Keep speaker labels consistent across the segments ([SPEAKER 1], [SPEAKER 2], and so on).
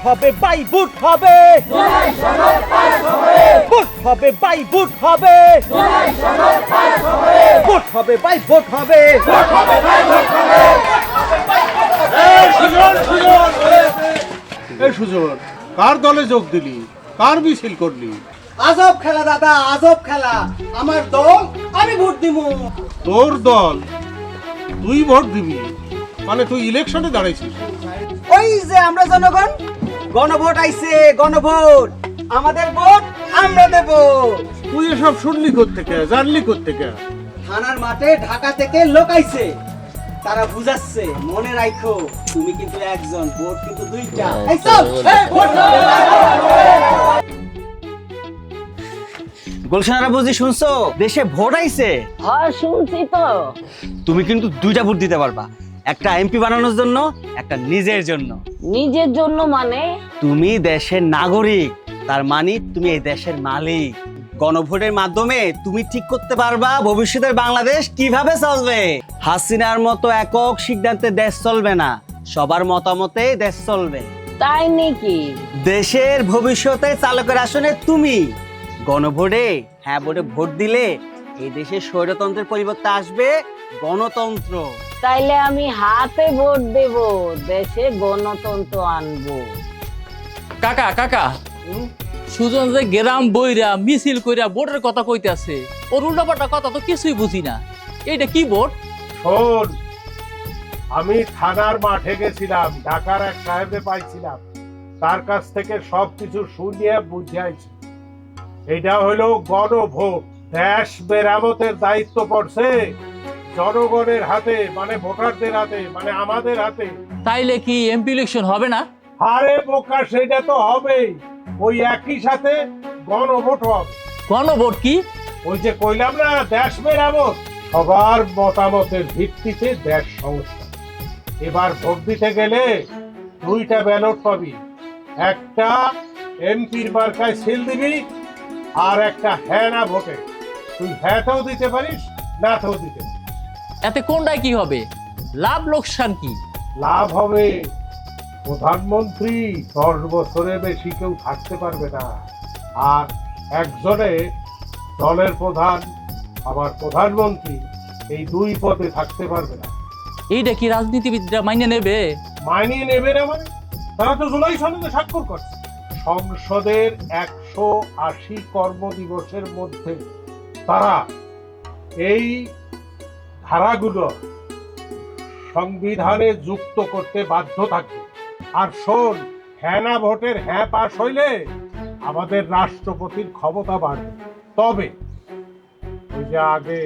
[SPEAKER 1] হবে বাই বুট হবে, বুট হবে বাই বুট হবে, বুট হবে বাই বুট হবে।
[SPEAKER 2] এই সুজন, কার দলে যোগ দিলি, কার মিছিল করলি?
[SPEAKER 3] আজব খেলা দাদা, আজব খেলা। আমার দল, আমি ভোট দিমু।
[SPEAKER 2] তোর দল, তুই ভোট দিবি? মানে তুই ইলেকশনে দাঁড়াইছিস?
[SPEAKER 3] ওই যে আমরা জনগণ, গণভোট আইছে, গণভোট। আমাদের ভোট আমরা দেব।
[SPEAKER 2] তুই এসব শুনলি কোত্থেকে, জানলি কোত্থেকে?
[SPEAKER 3] থানার মাঠে ঢাকা থেকে লোক আইছে, তারা বুঝাচ্ছে। মনে রাখো, তুমি কিন্তু একজন, ভোট কিন্তু দুইটা। এই চল, এই ভোট দাও।
[SPEAKER 1] গুলশানারা বুঝি শুনছো, দেশে ভোট আইছে।
[SPEAKER 4] হ্যাঁ শুনছি তো।
[SPEAKER 1] তুমি কিন্তু দুইটা ভোট দিতে পারবা, একটা এমপি বানানোর জন্য, একটা নিজের জন্য।
[SPEAKER 4] নিজের জন্য মানে?
[SPEAKER 1] তুমি দেশের নাগরিক, তার মানে তুমি এই দেশের মালিক। গণভোটের মাধ্যমে তুমি ঠিক করতে পারবা ভবিষ্যতের বাংলাদেশ কিভাবে চলবে। হাসিনার মতো একক সিদ্ধান্তে দেশ চলবে না, সবার মতামতে দেশ চলবে।
[SPEAKER 4] তাই নাকি?
[SPEAKER 1] দেশের ভবিষ্যতে চালকের আসনে তুমি। গণভোটে হ্যাঁ ভোটে ভোট দিলে এই দেশে স্বৈরতন্ত্রের পরিবর্তে আসবে গণতন্ত্র।
[SPEAKER 4] তাইলে আমি হাতে ভোট দেব, দেশে গণতন্ত্র আনবো।
[SPEAKER 5] কাকা কাকা, সুজন যে গ্রাম বইরা মিছিল কইরা ভোটের কথা কইতাছে, ওর উল্টাপাল্টা কথা তো কিছুই বুঝি না। এইটা কি ভোট?
[SPEAKER 2] শোন, আমি থানার মাঠে গেছিলাম, ঢাকার এক সাহেবে পাইছিলাম, তার কাছ থেকে সবকিছু শুনিয়ে বুঝাইছি। এটা হলো গণভোট। দেশ মেরামতের দায়িত্ব পড়ছে জনগণের হাতে, মানে ভোটারদের হাতে, মানে আমাদের হাতে।
[SPEAKER 5] তাইলে কি এমপি ইলেকশন হবে না?
[SPEAKER 2] আরে বোকা, সেটা তো হবেই। ওই একই সাথে গণভোট হবে।
[SPEAKER 5] গণভোট কি?
[SPEAKER 2] ওই যে কইলাম না, দেশ মেরামত। সবার মতামতের ভিত্তিতে দেশ সংস্কার। এবার ভোট দিতে গেলে দুইটা ব্যালট পাবি, একটা এমপির মার্কায় সিল দিবি, আর একটা হ্যাঁ না ভোটে। তুই হ্যাঁতেও দিতে পারিস, নাতেও দিতে পারিস।
[SPEAKER 5] এতে কোনটাই কি হবে? লাভ লোকসান কি?
[SPEAKER 2] লাভ হবে, প্রধানমন্ত্রী 10 বছরের বেশি কেউ থাকতে পারবে না। আর একজনে দলের প্রধান আবার প্রধানমন্ত্রী, এই দুই পদে থাকতে পারবে না।
[SPEAKER 5] এইটা কি রাজনীতিবিদরা মাইনে নেবে?
[SPEAKER 2] মানিয়ে নেবে না মানে? তারা তো জুলাই সনদে স্বাক্ষর করছে। সংসদের 180 কর্মদিবসের মধ্যে তারা এই ধারাগুলো সংবিধানে যুক্ত করতে বাধ্য থাকবে। আর শোন, হ্যাঁ না ভোটের হ্যাঁ পাশ হইলে আমাদের রাষ্ট্রপতির ক্ষমতা বাড়বে। তবে ওই যে আগে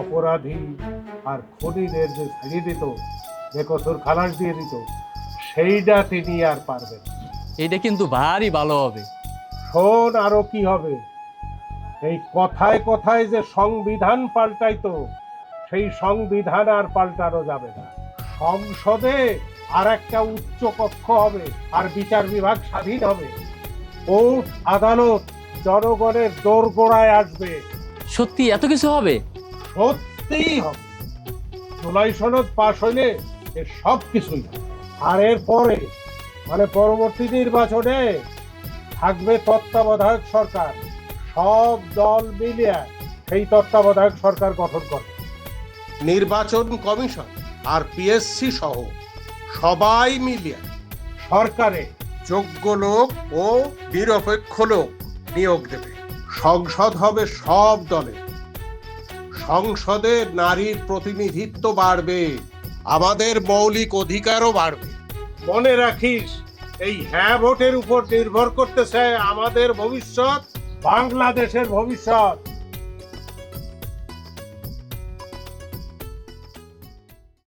[SPEAKER 2] অপরাধী আর খুনিদের যে ছাড়িয়ে দিত, বেকসুর খালাস দিয়ে দিত, সেইটা তিনি আর পারবেন।
[SPEAKER 5] এইটা কিন্তু ভারী ভালো হবে।
[SPEAKER 2] শোন, আরো কি হবে, এই কথায় কথায় যে সংবিধান পাল্টাইতো, সেই সংবিধান আর পাল্টানো যাবে না। সংসদে আর একটা উচ্চ কক্ষ হবে, আর বিচার বিভাগ স্বাধীন হবে। কোর্ট আদালত জনগণের দোরগোড়ায় আসবে।
[SPEAKER 5] সত্যি এত কিছু হবে?
[SPEAKER 2] সত্যিই হবে। জুলাই সনদ পাশ হইলে এর সব কিছুই হবে। আর এর পরে, মানে পরবর্তী নির্বাচনে থাকবে তত্ত্বাবধায়ক সরকার। সব দল মিলিয়ে সেই তত্ত্বাবধায়ক সরকার গঠন করবে। নির্বাচন কমিশন আর পিএসসি সহ সবাই মিলিয়ে সরকারে যোগ্য লোক ও নিরপেক্ষ লোক নিয়োগ দেবে। সংসদ হবে সব দলের। সংসদে নারীর প্রতিনিধিত্ব বাড়বে, আমাদের মৌলিক অধিকারও বাড়বে। মনে রাখিস, এই হ্যাঁ ভোটের উপর নির্ভর করতেছে আমাদের ভবিষ্যৎ, বাংলাদেশের ভবিষ্যৎ।